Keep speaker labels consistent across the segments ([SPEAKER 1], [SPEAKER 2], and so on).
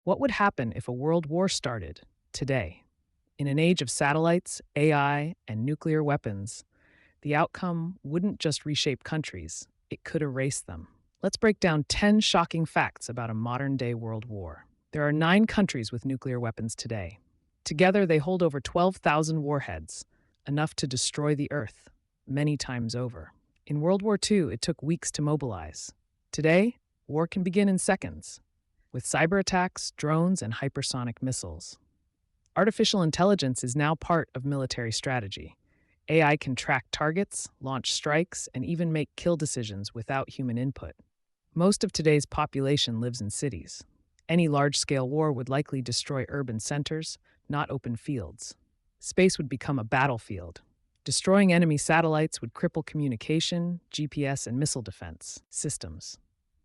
[SPEAKER 1] What would happen if a world war started today? In an age of satellites, AI, and nuclear weapons, the outcome wouldn't just reshape countries, it could erase them. Let's break down 10 shocking facts about a modern day world war. There are 9 countries with nuclear weapons today. Together, they hold over 12,000 warheads, enough to destroy the Earth many times over. In World War II, it took weeks to mobilize. Today, war can begin in seconds with cyber attacks, drones, and hypersonic missiles. Artificial intelligence is now part of military strategy. AI can track targets, launch strikes, and even make kill decisions without human input. Most of today's population lives in cities. Any large-scale war would likely destroy urban centers, not open fields. Space would become a battlefield. Destroying enemy satellites would cripple communication, GPS, and missile defense systems.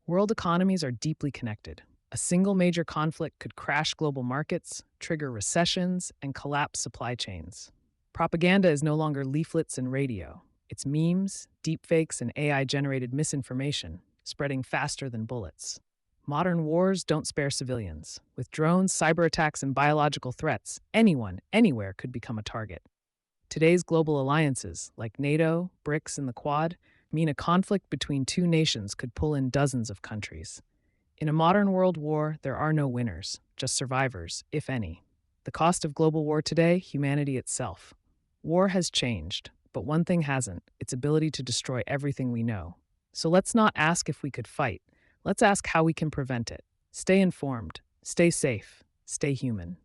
[SPEAKER 1] World economies are deeply connected. A single major conflict could crash global markets, trigger recessions, and collapse supply chains. Propaganda is no longer leaflets and radio. It's memes, deepfakes, and AI-generated misinformation, spreading faster than bullets. Modern wars don't spare civilians. With drones, cyber attacks, and biological threats, anyone, anywhere could become a target. Today's global alliances, like NATO, BRICS, and the Quad, mean a conflict between two nations could pull in dozens of countries. In a modern world war, there are no winners, just survivors, if any. The cost of global war today, humanity itself. War has changed, but one thing hasn't, its ability to destroy everything we know. So let's not ask if we could fight. Let's ask how we can prevent it. Stay informed, stay safe, stay human.